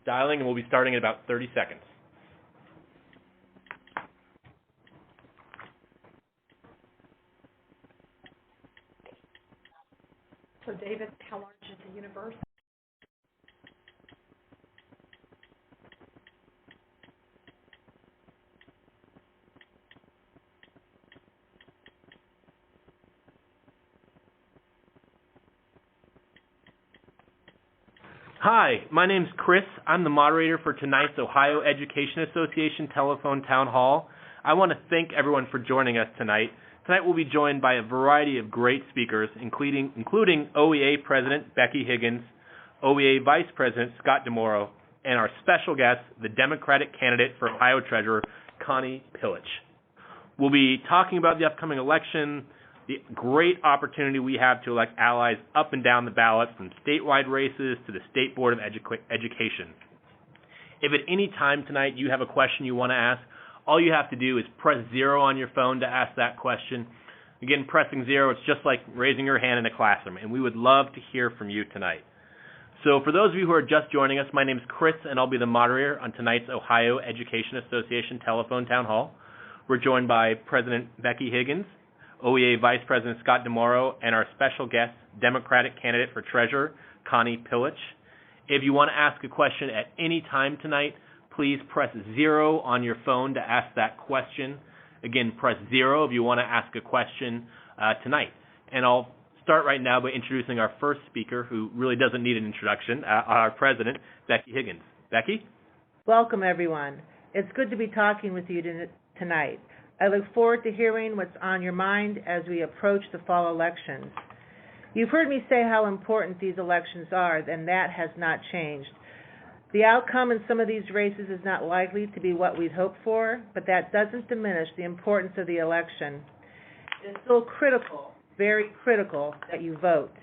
dialing, and we'll be starting in about 30 seconds. So, David, how large is the universe? Hi, my name's Chris. I'm the moderator for tonight's Ohio Education Association Telephone Town Hall. I want to thank everyone for joining us tonight. Tonight we'll be joined by a variety of great speakers, including OEA President Becky Higgins, OEA Vice President Scott DeMoro, and our special guest, the Democratic candidate for Ohio Treasurer, Connie Pillich. We'll be talking about the upcoming election, the great opportunity we have to elect allies up and down the ballot, from statewide races to the State Board of Education. If at any time tonight you have a question you want to ask, all you have to do is press 0 on your phone to ask that question. Again, pressing 0, it's just like raising your hand in a classroom, and we would love to hear from you tonight. So for those of you who are just joining us, my name is Chris, and I'll be the moderator on tonight's Ohio Education Association Telephone Town Hall. We're joined by President Becky Higgins, OEA Vice President Scott DeMoro, and our special guest, Democratic candidate for Treasurer, Connie Pillich. If you want to ask a question at any time tonight, please press 0 on your phone to ask that question. Again, press 0 if you want to ask a question tonight. And I'll start right now by introducing our first speaker, who really doesn't need an introduction, our President, Becky Higgins. Becky? Welcome, everyone. It's good to be talking with you tonight. I look forward to hearing what's on your mind as we approach the fall elections. You've heard me say how important these elections are, and that has not changed. The outcome in some of these races is not likely to be what we'd hoped for, but that doesn't diminish the importance of the election. It's still critical, very critical, that you vote.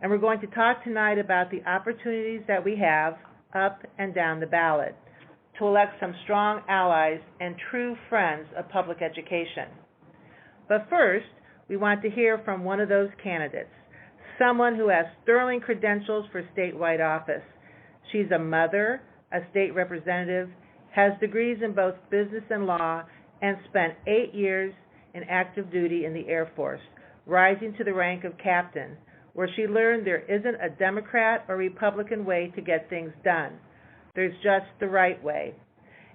And we're going to talk tonight about the opportunities that we have up and down the ballot to elect some strong allies and true friends of public education. But first, we want to hear from one of those candidates, someone who has sterling credentials for statewide office. She's a mother, a state representative, has degrees in both business and law, and spent 8 years in active duty in the Air Force, rising to the rank of captain, where she learned there isn't a Democrat or Republican way to get things done. There's just the right way.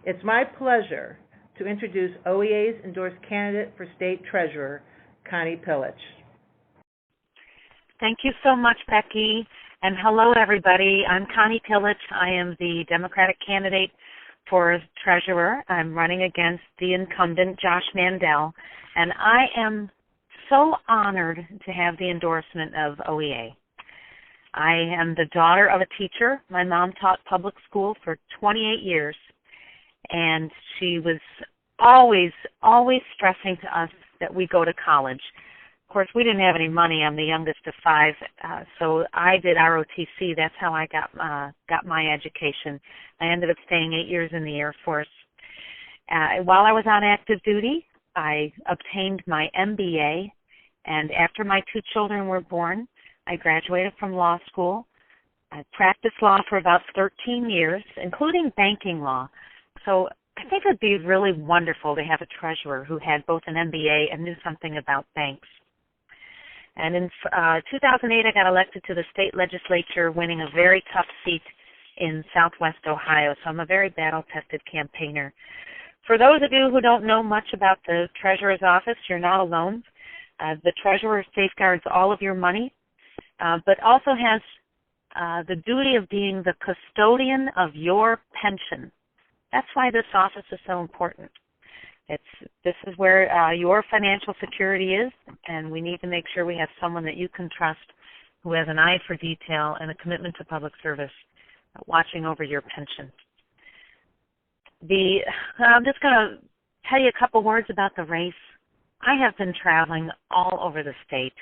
It's my pleasure to introduce OEA's endorsed candidate for state treasurer, Connie Pillich. Thank you so much, Becky. And hello, everybody. I'm Connie Pillich. I am the Democratic candidate for treasurer. I'm running against the incumbent, Josh Mandel. And I am so honored to have the endorsement of OEA. I am the daughter of a teacher. My mom taught public school for 28 years, and she was always stressing to us that we go to college. Of course, we didn't have any money. I'm the youngest of 5, so I did ROTC. That's how I got my education. I ended up staying 8 years in the Air Force. While I was on active duty, I obtained my MBA, and after my 2 children were born, I graduated from law school. I practiced law for about 13 years, including banking law. So I think it would be really wonderful to have a treasurer who had both an MBA and knew something about banks. And in 2008, I got elected to the state legislature, winning a very tough seat in southwest Ohio. So I'm a very battle-tested campaigner. For those of you who don't know much about the treasurer's office, you're not alone. The treasurer safeguards all of your money, but also has the duty of being the custodian of your pension. That's why this office is so important. This is where your financial security is, and we need to make sure we have someone that you can trust who has an eye for detail and a commitment to public service, watching over your pension. I'm just going to tell you a couple words about the race. I have been traveling all over the state,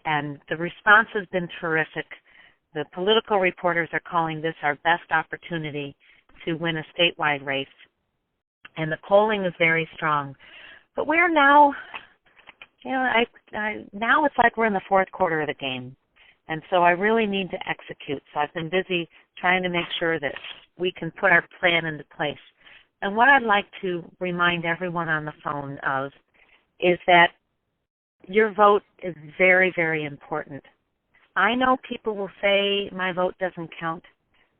and the response has been terrific. The political reporters are calling this our best opportunity to win a statewide race, and the polling is very strong. But we're now, now it's like we're in the fourth quarter of the game, And so I really need to execute. So I've been busy trying to make sure that we can put our plan into place. And what I'd like to remind everyone on the phone of is that your vote is very, very important. I know people will say my vote doesn't count.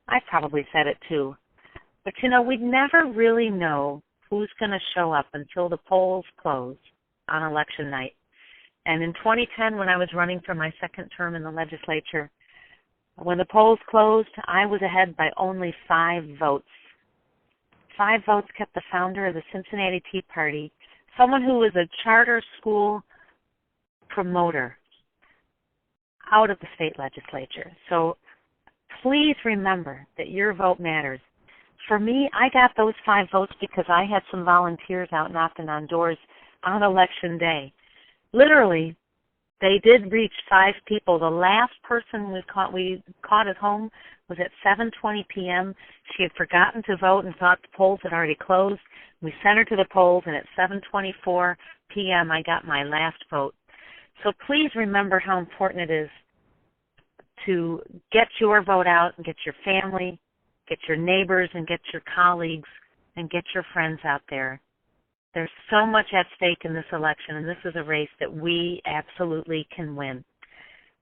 I probably said it too. But, we never really know who's going to show up until the polls close on election night. And in 2010, when I was running for my second term in the legislature, when the polls closed, I was ahead by only 5 votes. 5 votes kept the founder of the Cincinnati Tea Party, someone who was a charter school promoter, out of the state legislature. So please remember that your vote matters. For me, I got those 5 votes because I had some volunteers out knocking on doors on election day. Literally, they did reach 5 people. The last person we caught at home was at 7:20 p.m. She had forgotten to vote and thought the polls had already closed. We sent her to the polls, and at 7:24 p.m. I got my last vote. So please remember how important it is to get your vote out and get your family, get your neighbors, and get your colleagues, and get your friends out there. There's so much at stake in this election, and this is a race that we absolutely can win.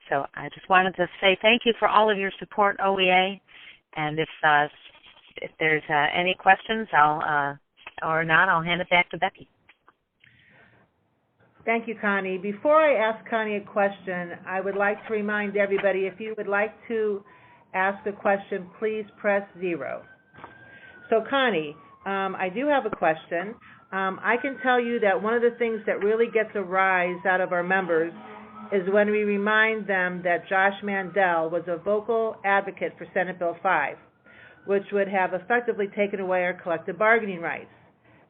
So I just wanted to say thank you for all of your support, OEA, and if there's any questions, I'll hand it back to Becky. Thank you, Connie. Before I ask Connie a question, I would like to remind everybody, if you would like to ask a question, please press 0. So, Connie, I do have a question. I can tell you that one of the things that really gets a rise out of our members is when we remind them that Josh Mandel was a vocal advocate for Senate Bill 5, which would have effectively taken away our collective bargaining rights.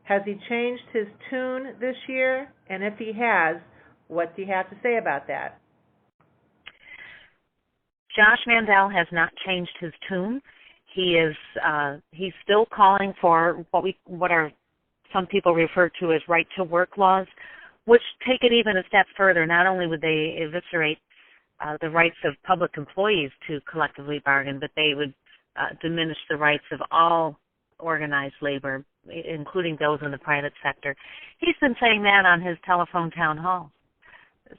Has he changed his tune this year? And if he has, what do you have to say about that? Josh Mandel has not changed his tune. He's still calling for what are some people refer to as right-to-work laws, which take it even a step further. Not only would they eviscerate the rights of public employees to collectively bargain, but they would diminish the rights of all organized labor, including those in the private sector. He's been saying that on his telephone town hall.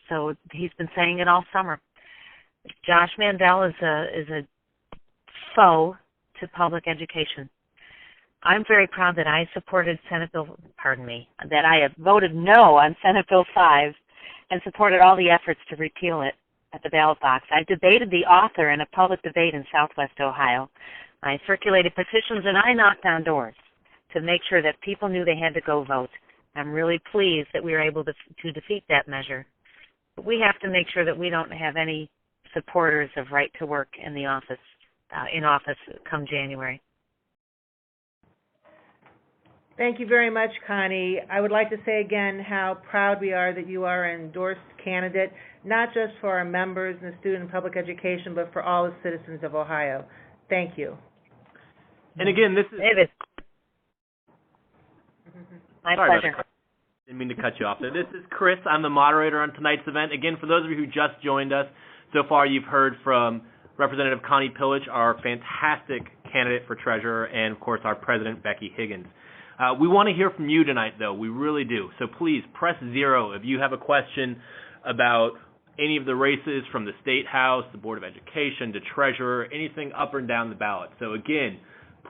So he's been saying it all summer. Josh Mandel is a foe to public education. I'm very proud that I supported that I have voted no on Senate Bill 5 and supported all the efforts to repeal it at the ballot box. I debated the author in a public debate in Southwest Ohio. I circulated petitions and I knocked on doors to make sure that people knew they had to go vote. I'm really pleased that we were able to defeat that measure. But we have to make sure that we don't have any supporters of right to work in office come January. Thank you very much, Connie. I would like to say again how proud we are that you are an endorsed candidate, not just for our members in the student and public education, but for all the citizens of Ohio. Thank you. And again, this is... David. My pleasure. Didn't mean to cut you off there. This is Chris. I'm the moderator on tonight's event. Again, for those of you who just joined us, so far you've heard from Representative Connie Pillich, our fantastic candidate for treasurer, and, of course, our president, Becky Higgins. We want to hear from you tonight, though. We really do. So please press 0 if you have a question about any of the races from the State House, the Board of Education, to treasurer, anything up and down the ballot. So again,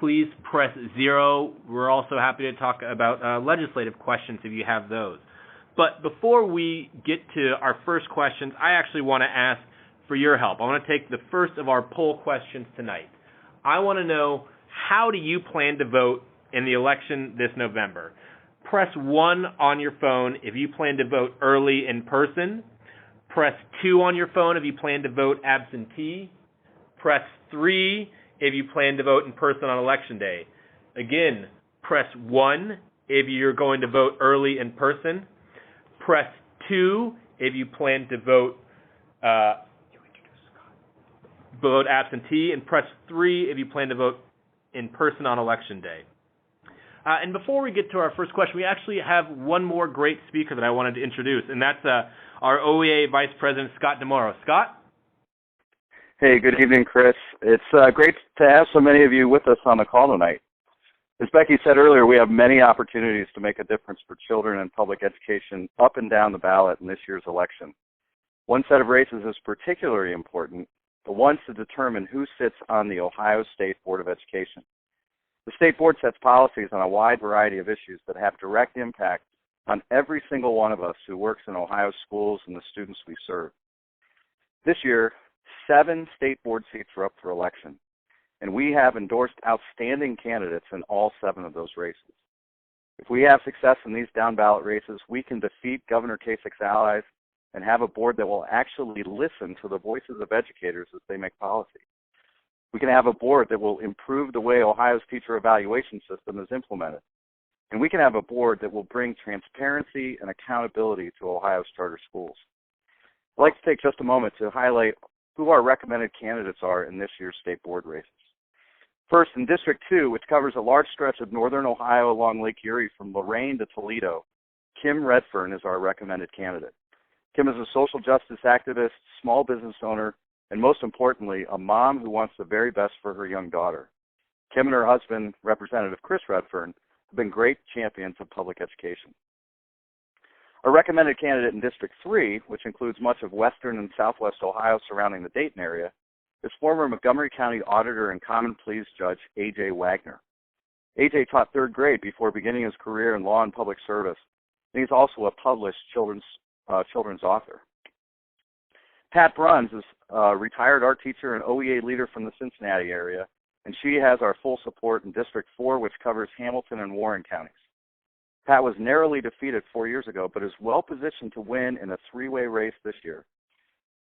please press 0. We're also happy to talk about legislative questions if you have those. But before we get to our first questions, I actually want to ask for your help. I want to take the first of our poll questions tonight. I want to know, how do you plan to vote in the election this November? Press 1 on your phone if you plan to vote early in person. Press 2 on your phone if you plan to vote absentee. Press 3 if you plan to vote in person on Election Day. Again, press 1 if you're going to vote early in person. Press 2 if you plan to vote absentee, and press 3 if you plan to vote in person on Election Day. And before we get to our first question, we actually have one more great speaker that I wanted to introduce, and that's our OEA Vice President, Scott DeMauro. Scott? Hey, good evening, Chris. It's great to have so many of you with us on the call tonight. As Becky said earlier, we have many opportunities to make a difference for children in public education up and down the ballot in this year's election. One set of races is particularly important, the ones to determine who sits on the Ohio State Board of Education. The State Board sets policies on a wide variety of issues that have direct impact on every single one of us who works in Ohio schools and the students we serve. This year, 7 State Board seats are up for election, and we have endorsed outstanding candidates in all 7 of those races. If we have success in these down-ballot races, we can defeat Governor Kasich's allies and have a board that will actually listen to the voices of educators as they make policy. We can have a board that will improve the way Ohio's teacher evaluation system is implemented. And we can have a board that will bring transparency and accountability to Ohio's charter schools. I'd like to take just a moment to highlight who our recommended candidates are in this year's State Board races. First, in District 2, which covers a large stretch of northern Ohio along Lake Erie from Lorain to Toledo, Kim Redfern is our recommended candidate. Kim is a social justice activist, small business owner, and most importantly, a mom who wants the very best for her young daughter. Kim and her husband, Representative Chris Redfern, have been great champions of public education. Our recommended candidate in District 3, which includes much of western and southwest Ohio surrounding the Dayton area, is former Montgomery County Auditor and Common Pleas Judge A.J. Wagner. A.J. taught 3rd grade before beginning his career in law and public service, and he's also a published children's author. Pat Bruns is a retired art teacher and OEA leader from the Cincinnati area, and she has our full support in District 4, which covers Hamilton and Warren counties. Pat was narrowly defeated 4 years ago, but is well positioned to win in a 3-way race this year.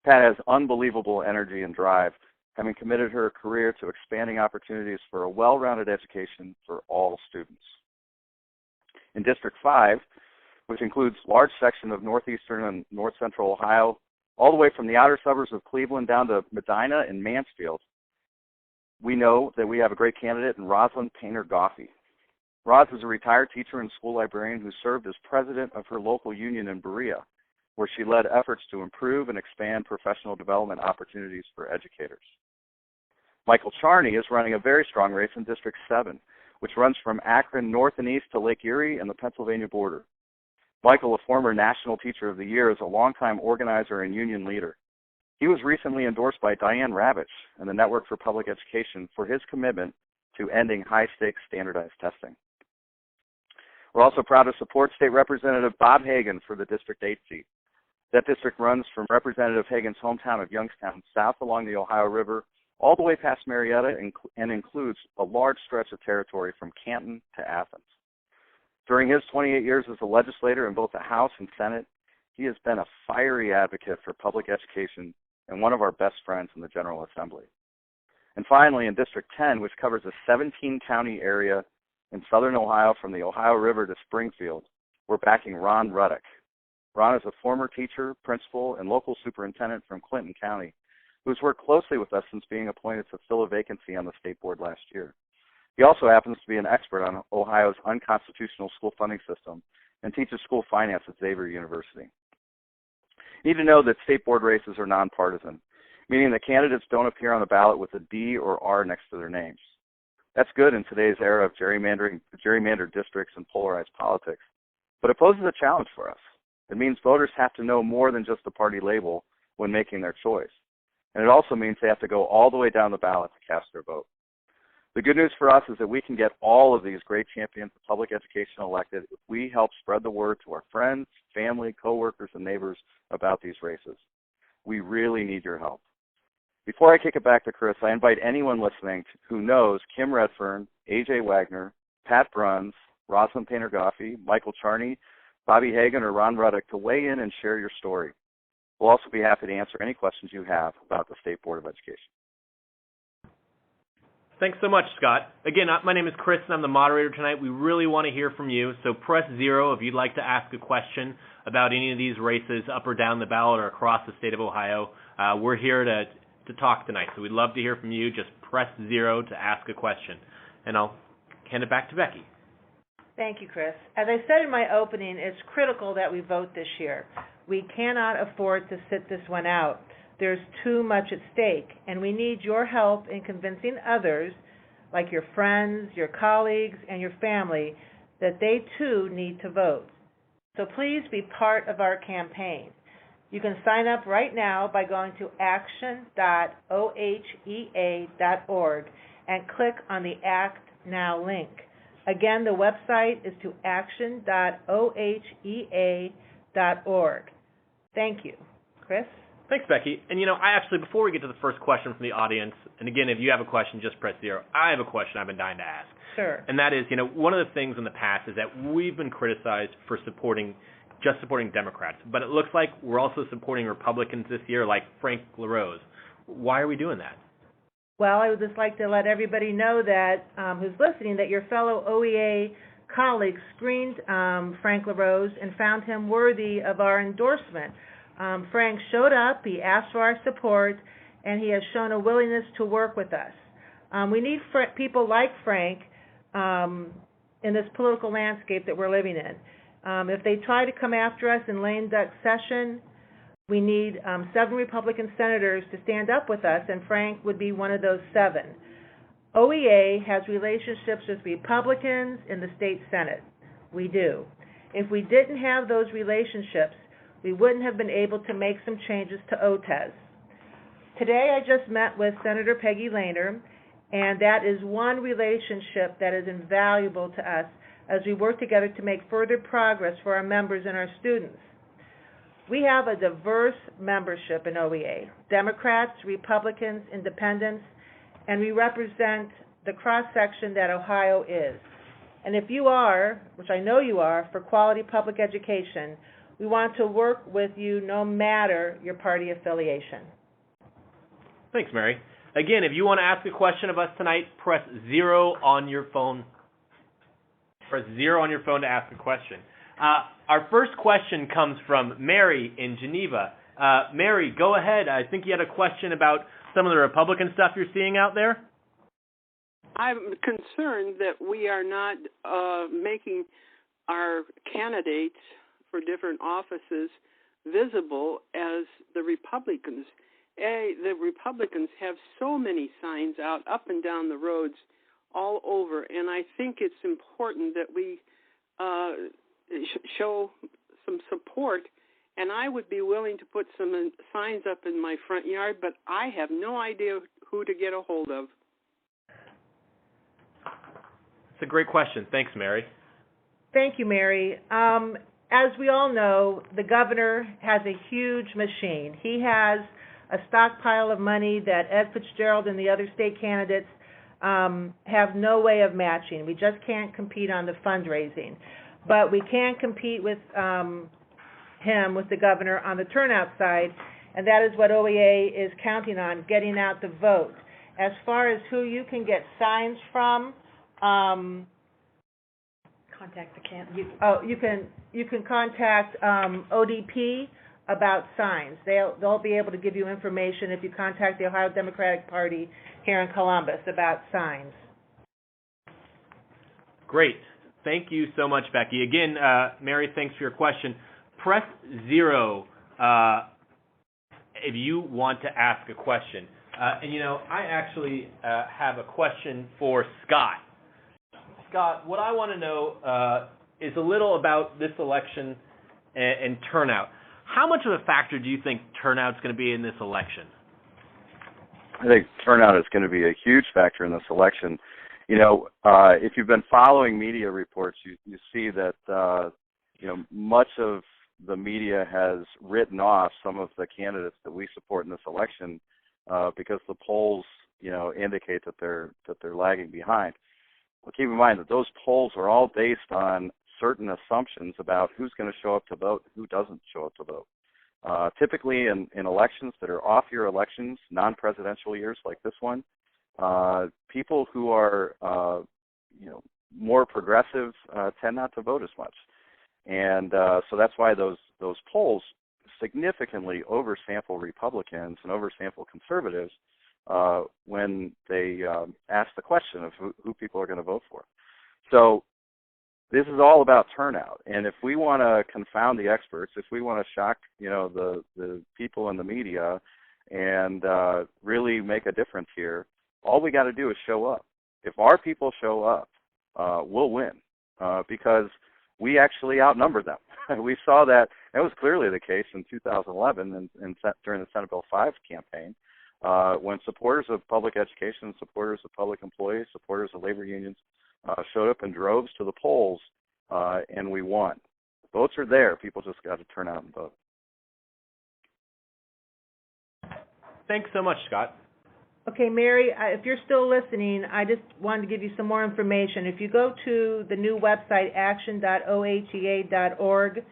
Pat has unbelievable energy and drive, having committed her career to expanding opportunities for a well-rounded education for all students. In District 5, which includes large section of northeastern and north central Ohio, all the way from the outer suburbs of Cleveland down to Medina and Mansfield, we know that we have a great candidate in Rosalind Painter Goffey. Roz is a retired teacher and school librarian who served as president of her local union in Berea, where she led efforts to improve and expand professional development opportunities for educators. Michael Charney is running a very strong race in District 7, which runs from Akron north and east to Lake Erie and the Pennsylvania border. Michael, a former National Teacher of the Year, is a longtime organizer and union leader. He was recently endorsed by Diane Ravitch and the Network for Public Education for his commitment to ending high-stakes standardized testing. We're also proud to support State Representative Bob Hagan for the District 8 seat. That district runs from Representative Hagan's hometown of Youngstown south along the Ohio River all the way past Marietta and includes a large stretch of territory from Canton to Athens. During his 28 years as a legislator in both the House and Senate, he has been a fiery advocate for public education and one of our best friends in the General Assembly. And finally, in District 10, which covers a 17-county area in southern Ohio from the Ohio River to Springfield, we're backing Ron Ruddock. Ron is a former teacher, principal, and local superintendent from Clinton County who's worked closely with us since being appointed to fill a vacancy on the State Board last year. He also happens to be an expert on Ohio's unconstitutional school funding system and teaches school finance at Xavier University. You need to know that State Board races are nonpartisan, meaning that candidates don't appear on the ballot with a D or R next to their names. That's good in today's era of gerrymandered districts and polarized politics, but it poses a challenge for us. It means voters have to know more than just the party label when making their choice. And it also means they have to go all the way down the ballot to cast their vote. The good news for us is that we can get all of these great champions of public education elected if we help spread the word to our friends, family, coworkers, and neighbors about these races. We really need your help. Before I kick it back to Chris, I invite anyone listening who knows Kim Redfern, A.J. Wagner, Pat Bruns, Rosalind Painter Goffey, Michael Charney, Bobby Hagan, or Ron Ruddock to weigh in and share your story. We'll also be happy to answer any questions you have about the State Board of Education. Thanks so much, Scott. Again, my name is Chris, and I'm the moderator tonight. We really want to hear from you, so press 0 if you'd like to ask a question about any of these races up or down the ballot or across the state of Ohio. We're here to talk tonight, so we'd love to hear from you. Just press 0 to ask a question, and I'll hand it back to Becky. Thank you, Chris. As I said in my opening, it's critical that we vote this year. We cannot afford to sit this one out. There's too much at stake, and we need your help in convincing others, like your friends, your colleagues, and your family, that they too need to vote. So please be part of our campaign. You can sign up right now by going to action.ohea.org and click on the Act Now link. Again, the website is to action.ohea.org. Thank you. Chris? Thanks, Becky. And I actually, before we get to the first question from the audience, and again, if you have a question, just press 0. I have a question I've been dying to ask. Sure. And that is, one of the things in the past is that we've been criticized for supporting Democrats, but it looks like we're also supporting Republicans this year, like Frank LaRose. Why are we doing that? Well, I would just like to let everybody know that who's listening, that your fellow OEA colleagues screened Frank LaRose and found him worthy of our endorsement. Frank showed up, he asked for our support, and he has shown a willingness to work with us. We need people like Frank in this political landscape that we're living in. If they try to come after us in lame duck session, we need 7 Republican senators to stand up with us, and Frank would be one of those 7. OEA has relationships with Republicans in the state Senate. We do. If we didn't have those relationships, we wouldn't have been able to make some changes to OTES. Today I just met with Senator Peggy Lehner, and that is one relationship that is invaluable to us as we work together to make further progress for our members and our students. We have a diverse membership in OEA, Democrats, Republicans, Independents, and we represent the cross-section that Ohio is. And if you are, which I know you are, for quality public education, we want to work with you no matter your party affiliation. Thanks, Mary. Again, if you want to ask a question of us tonight, press 0 on your phone. Press 0 on your phone to ask a question. Our first question comes from Mary in Geneva. Mary, go ahead. I think you had a question about some of the Republican stuff you're seeing out there. I'm concerned that we are not making our candidates for different offices visible as the Republicans. The Republicans have so many signs out up and down the roads all over, and I think it's important that we show some support, and I would be willing to put some signs up in my front yard, but I have no idea who to get a hold of. It's a great question. Thanks, Mary. Thank you, Mary. As we all know, the governor has a huge machine. He has a stockpile of money that Ed Fitzgerald and the other state candidates have no way of matching. We just can't compete on the fundraising. But we can compete with him, with the governor, on the turnout side, and that is what OEA is counting on, getting out the vote. As far as who you can get signs from, Contact the you can contact ODP about signs. They'll be able to give you information if you contact the Ohio Democratic Party here in Columbus about signs. Great. Thank you so much, Becky. Again, Mary, thanks for your question. Press 0 if you want to ask a question. And I actually have a question for Scott. Scott, what I want to know is a little about this election and turnout. How much of a factor do you think turnout's going to be in this election? I think turnout is going to be a huge factor in this election. If you've been following media reports, you see that much of the media has written off some of the candidates that we support in this election because the polls, indicate that they're lagging behind. Well, keep in mind that those polls are all based on certain assumptions about who's going to show up to vote, who doesn't show up to vote. Typically in elections that are off-year elections, non-presidential years like this one, people who are, more progressive tend not to vote as much. And so that's why those polls significantly oversample Republicans and oversample conservatives when they ask the question of who people are going to vote for. So this is all about turnout. And if we want to confound the experts, if we want to shock, the people in the media and really make a difference here, all we got to do is show up. If our people show up, we'll win because we actually outnumber them. We saw that. It was clearly the case in 2011 and during the Senate Bill 5 campaign when supporters of public education, supporters of public employees, supporters of labor unions showed up in droves to the polls, and we won. Votes are there. People just got to turn out and vote. Thanks so much, Scott. Okay, Mary, if you're still listening, I just wanted to give you some more information. If you go to the new website, action.ohea.org,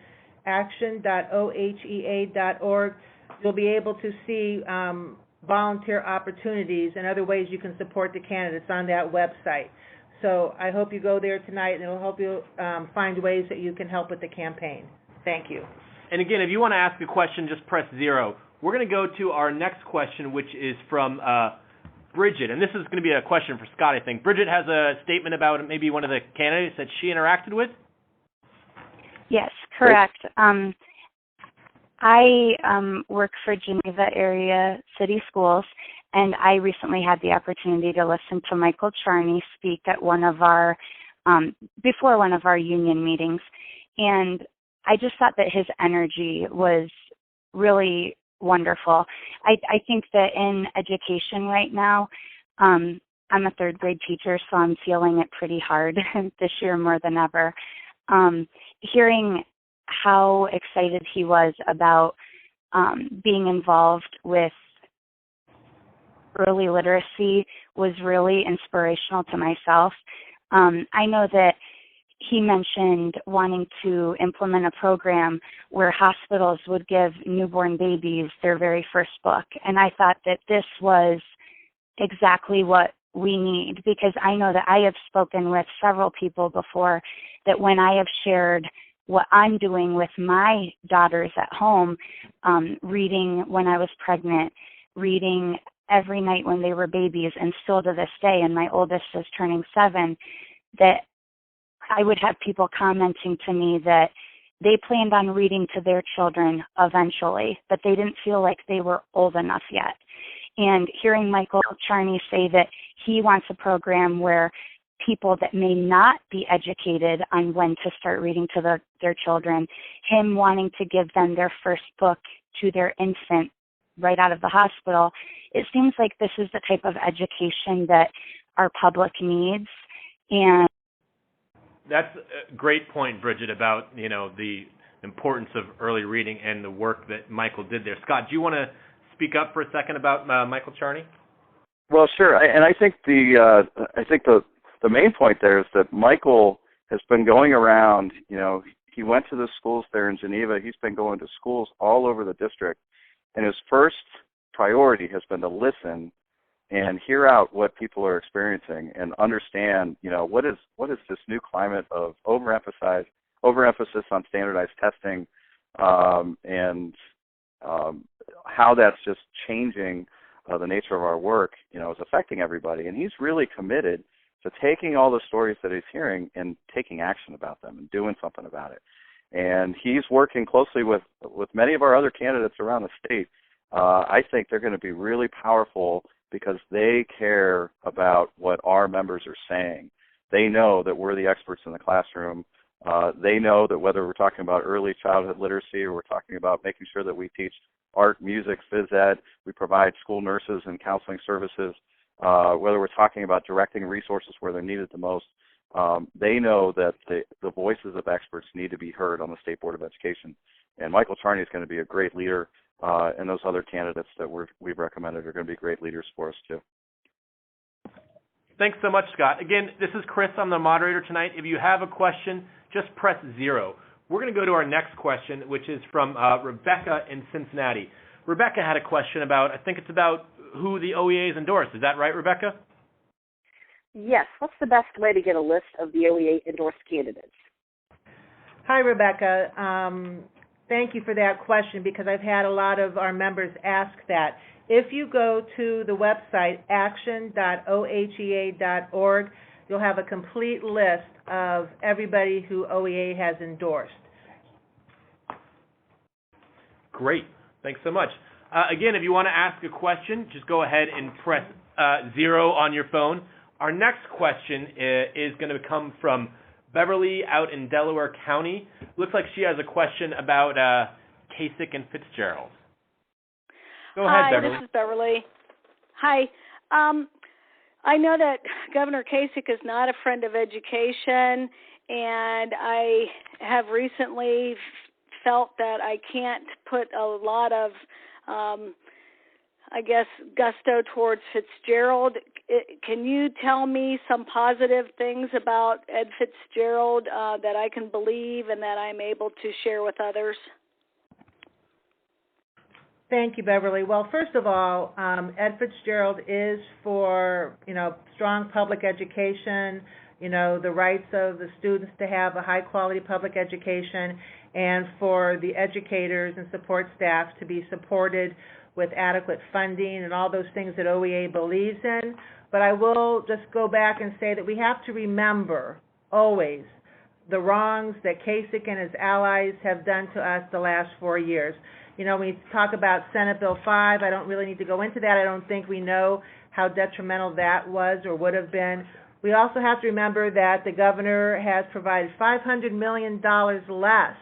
action.ohea.org, you'll be able to see volunteer opportunities and other ways you can support the candidates on that website. So I hope you go there tonight, and it'll help you find ways that you can help with the campaign. Thank you. And again, if you want to ask a question, just press 0. We're going to go to our next question, which is from Bridget, and this is going to be a question for Scott, I think. Bridget has a statement about maybe one of the candidates that she interacted with. Yes, correct. I work for Geneva Area City Schools, and I recently had the opportunity to listen to Michael Charney speak at one of our, before one of our union meetings, and I just thought that his energy was really wonderful. I think that in education right now, I'm a third grade teacher, so I'm feeling it pretty hard this year more than ever. Hearing how excited he was about being involved with early literacy was really inspirational to myself. I know that he mentioned wanting to implement a program where hospitals would give newborn babies their very first book. And I thought that this was exactly what we need, because I know that I have spoken with several people before that when I have shared what I'm doing with my daughters at home, reading when I was pregnant, reading every night when they were babies, and still to this day, and my oldest is turning 7, that I would have people commenting to me that they planned on reading to their children eventually, but they didn't feel like they were old enough yet. And hearing Michael Charney say that he wants a program where people that may not be educated on when to start reading to their children, him wanting to give them their first book to their infant right out of the hospital, it seems like this is the type of education that our public needs. And that's a great point, Bridget, about, the importance of early reading and the work that Michael did there. Scott, do you want to speak up for a second about Michael Charney? Well, sure. I think the main point there is that Michael has been going around. He went to the schools there in Geneva. He's been going to schools all over the district, and his first priority has been to listen and hear out what people are experiencing and understand, what is this new climate of overemphasis on standardized testing, and how that's just changing the nature of our work, is affecting everybody. And he's really committed to taking all the stories that he's hearing and taking action about them and doing something about it. And he's working closely with many of our other candidates around the state. I think they're going to be really powerful because they care about what our members are saying. They know that we're the experts in the classroom. They know that whether we're talking about early childhood literacy or we're talking about making sure that we teach art, music, phys ed, we provide school nurses and counseling services, whether we're talking about directing resources where they're needed the most, they know that the voices of experts need to be heard on the State Board of Education. And Michael Charney is going to be a great leader, and those other candidates that we've recommended are going to be great leaders for us, too. Thanks so much, Scott. Again, this is Chris. I'm the moderator tonight. If you have a question, just press 0. We're going to go to our next question, which is from Rebecca in Cincinnati. Rebecca had a question about who the OEA is endorsed. Is that right, Rebecca? Yes. What's the best way to get a list of the OEA endorsed candidates? Hi, Rebecca. Thank you for that question, because I've had a lot of our members ask that. If you go to the website, action.ohea.org, you'll have a complete list of everybody who OEA has endorsed. Great. Thanks so much. Again, if you want to ask a question, just go ahead and press 0 on your phone. Our next question is going to come from Beverly out in Delaware County. Looks like she has a question about Kasich and Fitzgerald. Go ahead, Beverly. Hi, this is Beverly. Hi. I know that Governor Kasich is not a friend of education, and I have recently felt that I can't put a lot of, gusto towards Fitzgerald. Can you tell me some positive things about Ed Fitzgerald that I can believe and that I'm able to share with others? Thank you, Beverly. Well, first of all, Ed Fitzgerald is for, strong public education, the rights of the students to have a high-quality public education, and for the educators and support staff to be supported with adequate funding and all those things that OEA believes in. But I will just go back and say that we have to remember always the wrongs that Kasich and his allies have done to us the last 4 years. When we talk about Senate Bill 5, I don't really need to go into that. I don't think we know how detrimental that was or would have been. We also have to remember that the governor has provided $500 million less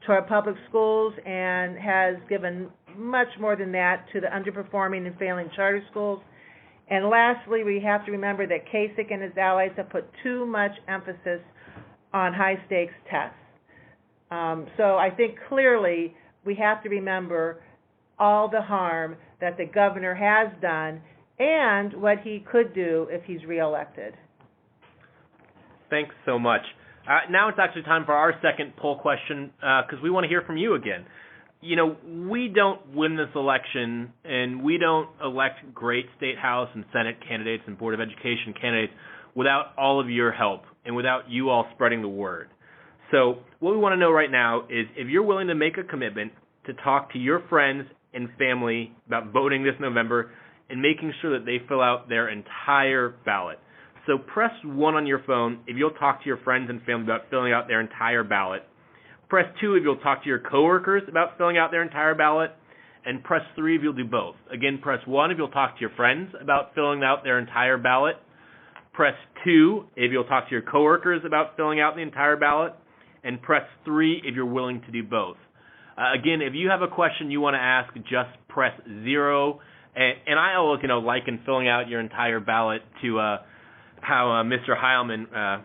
to our public schools and has given much more than that to the underperforming and failing charter schools. And lastly, we have to remember that Kasich and his allies have put too much emphasis on high-stakes tests. So I think clearly we have to remember all the harm that the governor has done and what he could do if he's reelected. Thanks so much. Now it's actually time for our second poll question because we want to hear from you again. We don't win this election and we don't elect great state house and Senate candidates and Board of Education candidates without all of your help and without you all spreading the word. So what we want to know right now is if you're willing to make a commitment to talk to your friends and family about voting this November and making sure that they fill out their entire ballot. So press 1 on your phone if you'll talk to your friends and family about filling out their entire ballot. Press 2 if you'll talk to your coworkers about filling out their entire ballot. And press 3 if you'll do both. Again, press 1 if you'll talk to your friends about filling out their entire ballot. Press 2 if you'll talk to your coworkers about filling out the entire ballot. And press 3 if you're willing to do both. Again, if you have a question you want to ask, just press 0. And I always, liken filling out your entire ballot to how Mr. Heilman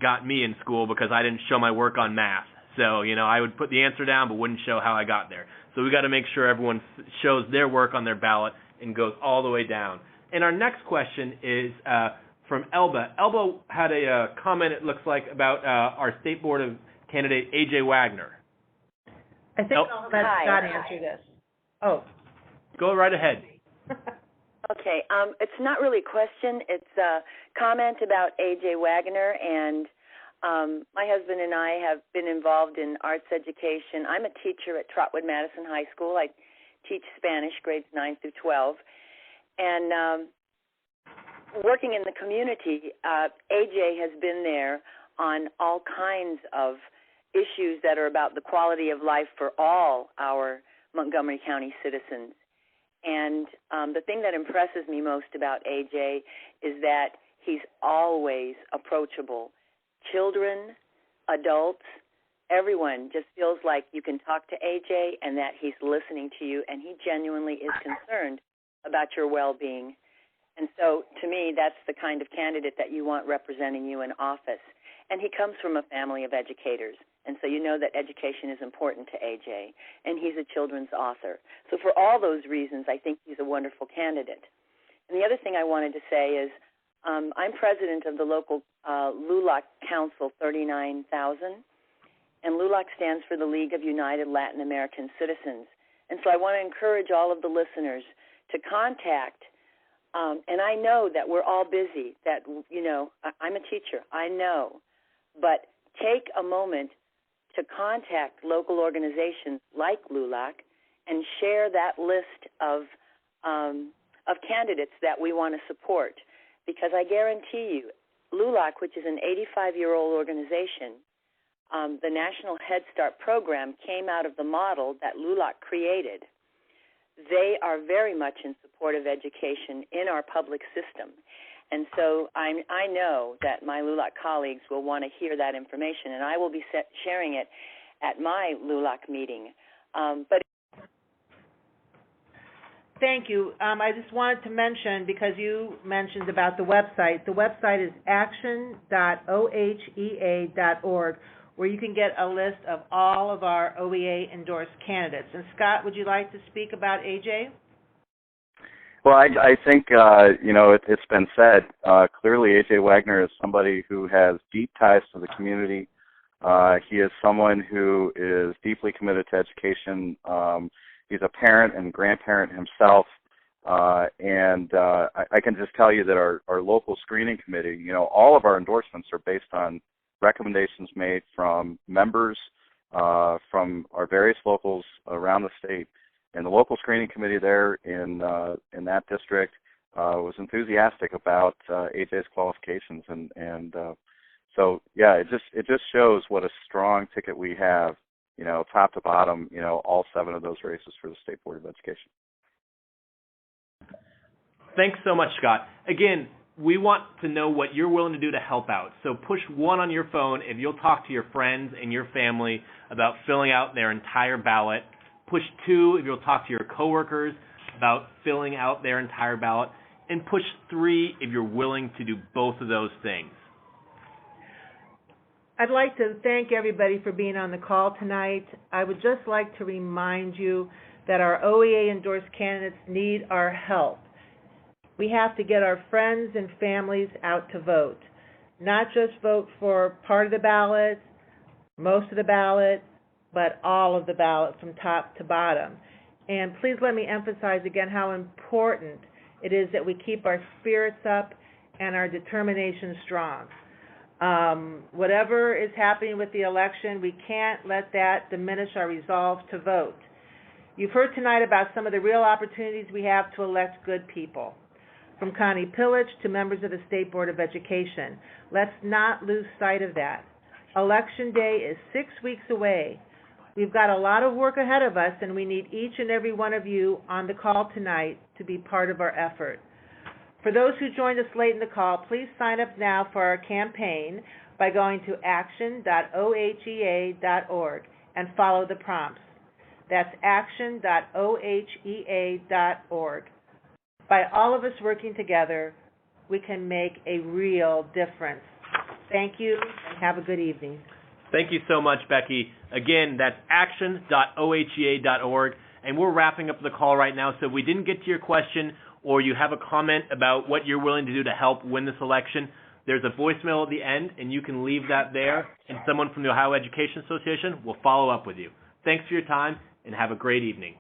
got me in school because I didn't show my work on math. So, I would put the answer down but wouldn't show how I got there. So we got to make sure everyone shows their work on their ballot and goes all the way down. And our next question is from Elba. Elba had a comment, it looks like, about our State Board of candidate A.J. Wagner. I think I'll let Scott answer this. Oh. Go right ahead. Okay, it's not really a question. It's a comment about A.J. Wagner, and my husband and I have been involved in arts education. I'm a teacher at Trotwood Madison High School. I teach Spanish, grades 9 through 12. And working in the community, A.J. has been there on all kinds of issues that are about the quality of life for all our Montgomery County citizens. And the thing that impresses me most about A.J. is that he's always approachable. Children, adults, everyone just feels like you can talk to A.J. and that he's listening to you, and he genuinely is concerned about your well-being. And so, to me, that's the kind of candidate that you want representing you in office. And he comes from a family of educators. And so you know that education is important to A.J., and he's a children's author. So for all those reasons, I think he's a wonderful candidate. And the other thing I wanted to say is I'm president of the local LULAC Council 39,000, and LULAC stands for the League of United Latin American Citizens. And so I want to encourage all of the listeners to contact, and I know that we're all busy, that, I'm a teacher, I know, but take a moment to contact local organizations like LULAC and share that list of candidates that we want to support. Because I guarantee you, LULAC, which is an 85-year-old organization, the National Head Start program came out of the model that LULAC created. they are very much in support of education in our public system. And so I know that my LULAC colleagues will want to hear that information, and I will be sharing it at my LULAC meeting. Thank you. I just wanted to mention, because you mentioned about the website is action.ohea.org, where you can get a list of all of our OEA-endorsed candidates. And Scott, would you like to speak about AJ? Well, I think, it's been said. Clearly, A.J. Wagner is somebody who has deep ties to the community. He is someone who is deeply committed to education. He's a parent and grandparent himself. And I can just tell you that our local screening committee, all of our endorsements are based on recommendations made from members from our various locals around the state. And the local screening committee there in that district was enthusiastic about AJ's qualifications, and so yeah, it just shows what a strong ticket we have, top to bottom, all 7 of those races for the State Board of Education. Thanks so much, Scott. Again, we want to know what you're willing to do to help out. So push 1 on your phone if you'll talk to your friends and your family about filling out their entire ballot. Push 2 if you'll talk to your coworkers about filling out their entire ballot. And push 3 if you're willing to do both of those things. I'd like to thank everybody for being on the call tonight. I would just like to remind you that our OEA-endorsed candidates need our help. We have to get our friends and families out to vote. Not just vote for part of the ballot, most of the ballot, but all of the ballot from top to bottom. And please let me emphasize again how important it is that we keep our spirits up and our determination strong. Whatever is happening with the election, we can't let that diminish our resolve to vote. You've heard tonight about some of the real opportunities we have to elect good people, from Connie Pillage to members of the State Board of Education. Let's not lose sight of that. Election Day is 6 weeks away. We've got a lot of work ahead of us, and we need each and every one of you on the call tonight to be part of our effort. For those who joined us late in the call, please sign up now for our campaign by going to action.ohea.org and follow the prompts. That's action.ohea.org. By all of us working together, we can make a real difference. Thank you, and have a good evening. Thank you so much, Becky. Again, that's action.ohea.org, and we're wrapping up the call right now, so if we didn't get to your question or you have a comment about what you're willing to do to help win this election, there's a voicemail at the end, and you can leave that there, and someone from the Ohio Education Association will follow up with you. Thanks for your time, and have a great evening.